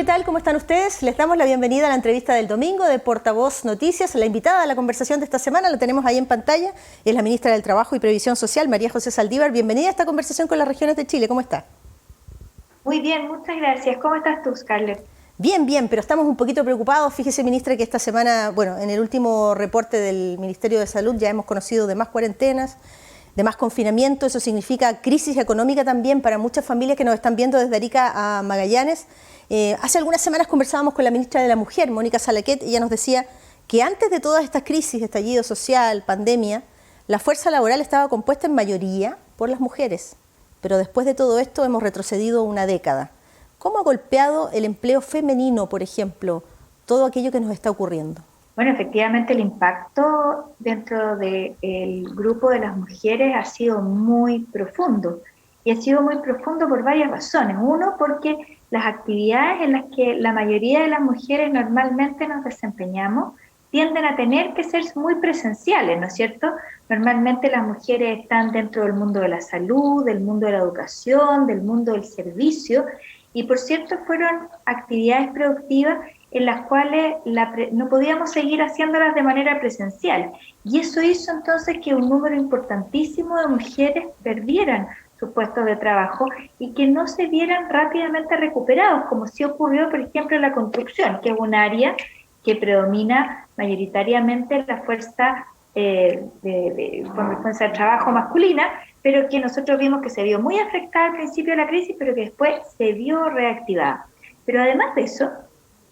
¿qué tal? ¿Cómo están ustedes? Les damos la bienvenida a la entrevista del domingo de Portavoz Noticias. La invitada a la conversación de esta semana la tenemos ahí en pantalla, es la ministra del Trabajo y Previsión Social, María José Saldívar. Bienvenida a esta conversación con las regiones de Chile. ¿Cómo está? Muy bien, muchas gracias. ¿Cómo estás tú, Scarlett? Bien, bien, pero estamos un poquito preocupados. Fíjese, ministra, que esta semana, bueno, en el último reporte del Ministerio de Salud ya hemos conocido de más cuarentenas, de más confinamiento. Eso significa crisis económica también para muchas familias que nos están viendo desde Arica a Magallanes. Hace algunas semanas conversábamos con la ministra de la Mujer, Mónica Salaquet, y ella nos decía que antes de todas estas crisis, estallido social, pandemia, la fuerza laboral estaba compuesta en mayoría por las mujeres, pero después de todo esto hemos retrocedido una década. ¿Cómo ha golpeado el empleo femenino, por ejemplo, todo aquello que nos está ocurriendo? Bueno, efectivamente el impacto dentro del grupo de las mujeres ha sido muy profundo. Y ha sido muy profundo por varias razones. Uno, porque las actividades en las que la mayoría de las mujeres normalmente nos desempeñamos tienden a tener que ser muy presenciales, ¿no es cierto? Normalmente las mujeres están dentro del mundo de la salud, del mundo de la educación, del mundo del servicio, y por cierto fueron actividades productivas en las cuales no podíamos seguir haciéndolas de manera presencial. Y eso hizo entonces que un número importantísimo de mujeres perdieran sus puestos de trabajo y que no se vieran rápidamente recuperados, como sí ocurrió, por ejemplo, en la construcción, que es un área que predomina mayoritariamente la fuerza con fuerza de trabajo masculina, pero que nosotros vimos que se vio muy afectada al principio de la crisis, pero que después se vio reactivada. Pero además de eso,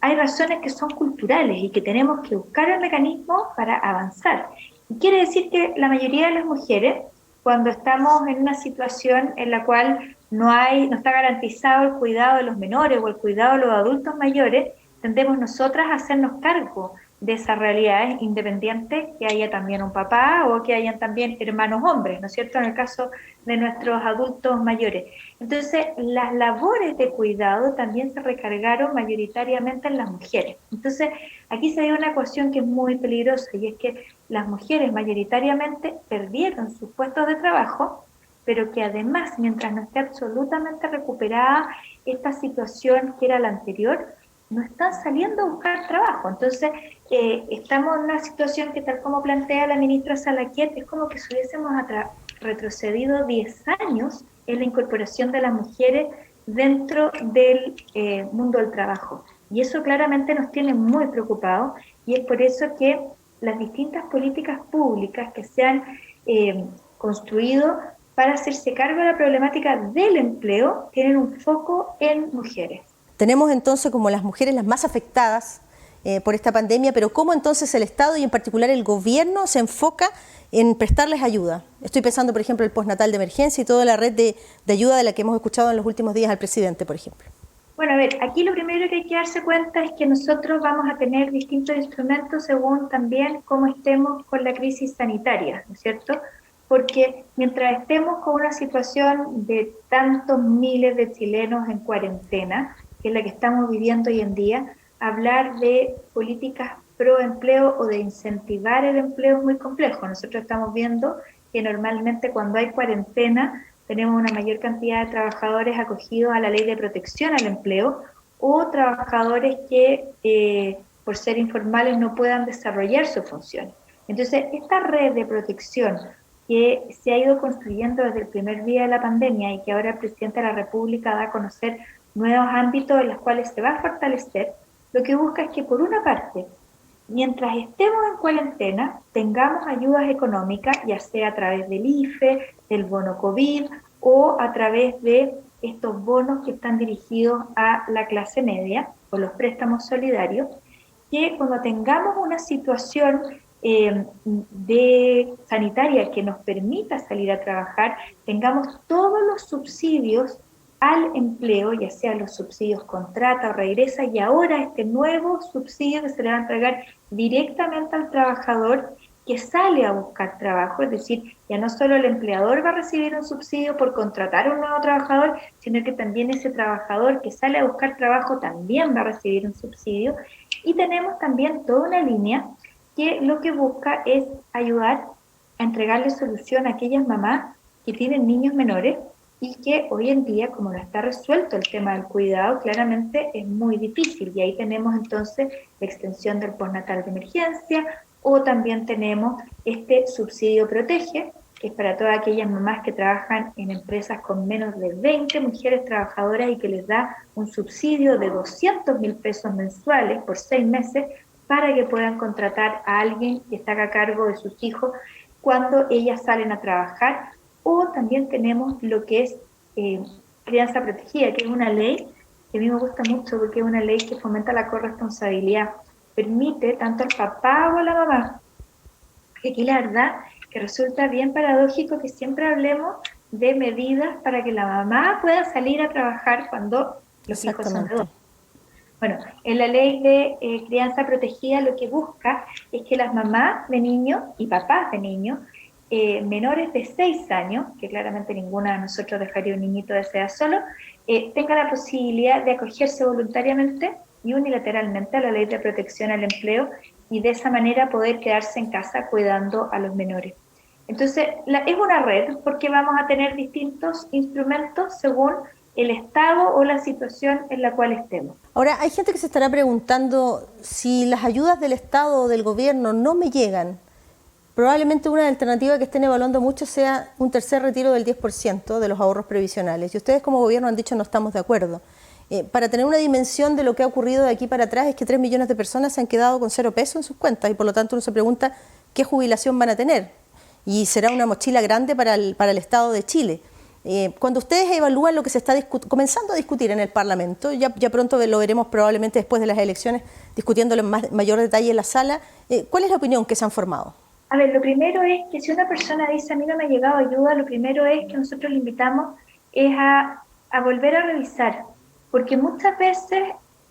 hay razones que son culturales y que tenemos que buscar el mecanismo para avanzar. Y quiere decir que la mayoría de las mujeres, cuando estamos en una situación en la cual no está garantizado el cuidado de los menores o el cuidado de los adultos mayores, tendemos nosotras a hacernos cargo de esas realidades, independiente que haya también un papá o que hayan también hermanos hombres, ¿no es cierto?, en el caso de nuestros adultos mayores. Entonces, las labores de cuidado también se recargaron mayoritariamente en las mujeres. Entonces, aquí se dio una ecuación que es muy peligrosa, y es que las mujeres mayoritariamente perdieron sus puestos de trabajo, pero que además, mientras no esté absolutamente recuperada esta situación que era la anterior, no están saliendo a buscar trabajo. Entonces, estamos en una situación que, tal como plantea la ministra Salaquet, es como que si hubiésemos retrocedido 10 años en la incorporación de las mujeres dentro del mundo del trabajo. Y eso claramente nos tiene muy preocupados, y es por eso que las distintas políticas públicas que se han construido para hacerse cargo de la problemática del empleo tienen un foco en mujeres. Tenemos entonces como las mujeres las más afectadas por esta pandemia, pero ¿cómo entonces el Estado y en particular el gobierno se enfoca en prestarles ayuda? Estoy pensando, por ejemplo, el postnatal de emergencia y toda la red de ayuda de la que hemos escuchado en los últimos días al presidente, por ejemplo. Bueno, a ver, aquí lo primero que hay que darse cuenta es que nosotros vamos a tener distintos instrumentos según también cómo estemos con la crisis sanitaria, ¿no es cierto? Porque mientras estemos con una situación de tantos miles de chilenos en cuarentena, que es la que estamos viviendo hoy en día, hablar de políticas pro empleo o de incentivar el empleo es muy complejo. Nosotros estamos viendo que normalmente cuando hay cuarentena tenemos una mayor cantidad de trabajadores acogidos a la ley de protección al empleo o trabajadores que por ser informales no puedan desarrollar sus funciones. Entonces, esta red de protección que se ha ido construyendo desde el primer día de la pandemia y que ahora el presidente de la República da a conocer nuevos ámbitos en los cuales se va a fortalecer, lo que busca es que, por una parte, mientras estemos en cuarentena, tengamos ayudas económicas, ya sea a través del IFE, del bono COVID o a través de estos bonos que están dirigidos a la clase media o los préstamos solidarios, que cuando tengamos una situación sanitaria que nos permita salir a trabajar, tengamos todos los subsidios al empleo, ya sea los subsidios contrata o regresa, y ahora este nuevo subsidio que se le va a entregar directamente al trabajador que sale a buscar trabajo, es decir, ya no solo el empleador va a recibir un subsidio por contratar a un nuevo trabajador, sino que también ese trabajador que sale a buscar trabajo también va a recibir un subsidio. Y tenemos también toda una línea que lo que busca es ayudar a entregarle solución a aquellas mamás que tienen niños menores y que hoy en día, como no está resuelto el tema del cuidado, claramente es muy difícil. Y ahí tenemos entonces la extensión del postnatal de emergencia, o también tenemos este subsidio Protege, que es para todas aquellas mamás que trabajan en empresas con menos de 20 mujeres trabajadoras y que les da un subsidio de 200.000 pesos mensuales por 6 meses para que puedan contratar a alguien que está a cargo de sus hijos cuando ellas salen a trabajar. O también tenemos lo que es crianza protegida, que es una ley que a mí me gusta mucho porque es una ley que fomenta la corresponsabilidad, permite tanto al papá o a la mamá, que aquí la verdad que resulta bien paradójico que siempre hablemos de medidas para que la mamá pueda salir a trabajar cuando los hijos son de dos. Exactamente. Bueno, en la ley de crianza protegida lo que busca es que las mamás de niños y papás de niños menores de 6 años, que claramente ninguna de nosotros dejaría un niñito de esa edad solo, tenga la posibilidad de acogerse voluntariamente y unilateralmente a la ley de protección al empleo y de esa manera poder quedarse en casa cuidando a los menores. Entonces, es una red porque vamos a tener distintos instrumentos según el estado o la situación en la cual estemos. Ahora, hay gente que se estará preguntando si las ayudas del Estado o del gobierno no me llegan. Probablemente una alternativa que estén evaluando mucho sea un tercer retiro del 10% de los ahorros previsionales. Y ustedes como gobierno han dicho no estamos de acuerdo. Para tener una dimensión de lo que ha ocurrido de aquí para atrás es que 3 millones de personas se han quedado con 0 pesos en sus cuentas y por lo tanto uno se pregunta qué jubilación van a tener. Y será una mochila grande para el Estado de Chile. Cuando ustedes evalúan lo que se está comenzando a discutir en el Parlamento, ya pronto lo veremos probablemente después de las elecciones, discutiéndolo en mayor detalle en la sala, ¿cuál es la opinión que se han formado? A ver, lo primero es que si una persona dice a mí no me ha llegado ayuda, lo primero es que nosotros le invitamos es a volver a revisar, porque muchas veces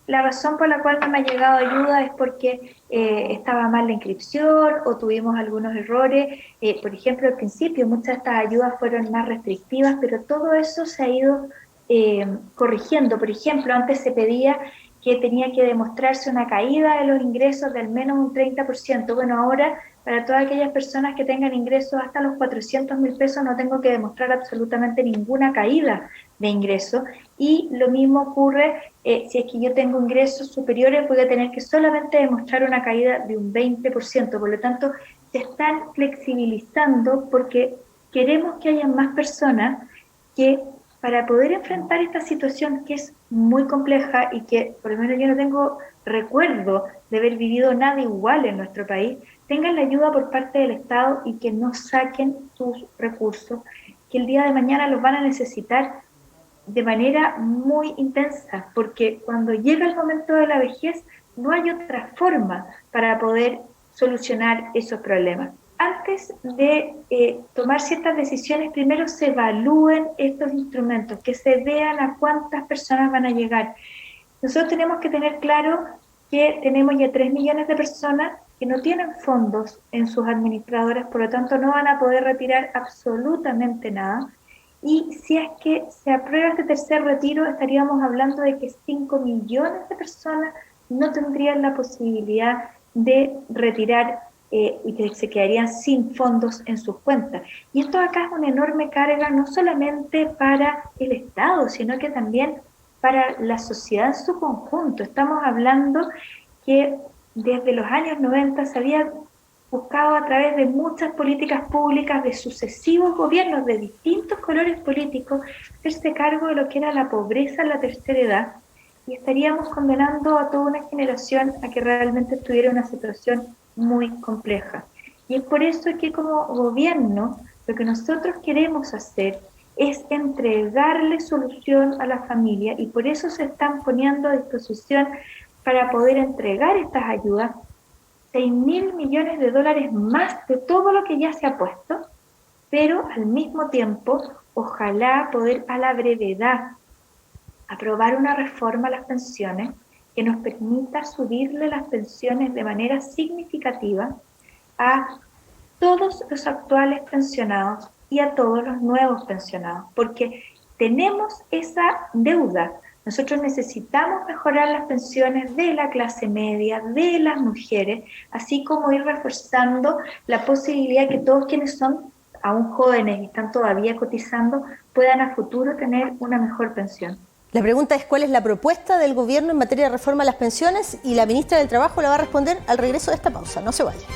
la razón por la cual no me ha llegado ayuda es porque estaba mal la inscripción o tuvimos algunos errores. Por ejemplo, al principio muchas de estas ayudas fueron más restrictivas, pero todo eso se ha ido corrigiendo. Por ejemplo, antes se pedía que tenía que demostrarse una caída de los ingresos de al menos un 30%. Bueno, ahora para todas aquellas personas que tengan ingresos hasta los 400.000 pesos no tengo que demostrar absolutamente ninguna caída de ingresos. Y lo mismo ocurre si es que yo tengo ingresos superiores, voy a tener que solamente demostrar una caída de un 20%. Por lo tanto, se están flexibilizando porque queremos que haya más personas que para poder enfrentar esta situación que es muy compleja y que por lo menos yo no tengo recuerdo de haber vivido nada igual en nuestro país, tengan la ayuda por parte del Estado y que no saquen sus recursos, que el día de mañana los van a necesitar de manera muy intensa, porque cuando llega el momento de la vejez no hay otra forma para poder solucionar esos problemas. Antes de tomar ciertas decisiones, primero se evalúen estos instrumentos, que se vean a cuántas personas van a llegar. Nosotros tenemos que tener claro que tenemos ya 3 millones de personas que no tienen fondos en sus administradores, por lo tanto no van a poder retirar absolutamente nada. Y si es que se aprueba este tercer retiro, estaríamos hablando de que 5 millones de personas no tendrían la posibilidad de retirar y que se quedarían sin fondos en sus cuentas. Y esto acá es una enorme carga no solamente para el Estado, sino que también para la sociedad en su conjunto. Estamos hablando que desde los años 90 se había buscado a través de muchas políticas públicas de sucesivos gobiernos de distintos colores políticos hacerse cargo de lo que era la pobreza en la tercera edad, y estaríamos condenando a toda una generación a que realmente estuviera en una situación muy compleja. Y es por eso que como gobierno lo que nosotros queremos hacer es entregarle solución a la familia, y por eso se están poniendo a disposición para poder entregar estas ayudas 6.000 millones de dólares más de todo lo que ya se ha puesto, pero al mismo tiempo, ojalá poder a la brevedad aprobar una reforma a las pensiones que nos permita subirle las pensiones de manera significativa a todos los actuales pensionados y a todos los nuevos pensionados, porque tenemos esa deuda. Nosotros necesitamos mejorar las pensiones de la clase media, de las mujeres, así como ir reforzando la posibilidad que todos quienes son aún jóvenes y están todavía cotizando, puedan a futuro tener una mejor pensión. La pregunta es cuál es la propuesta del gobierno en materia de reforma a las pensiones y la ministra del Trabajo la va a responder al regreso de esta pausa. No se vaya.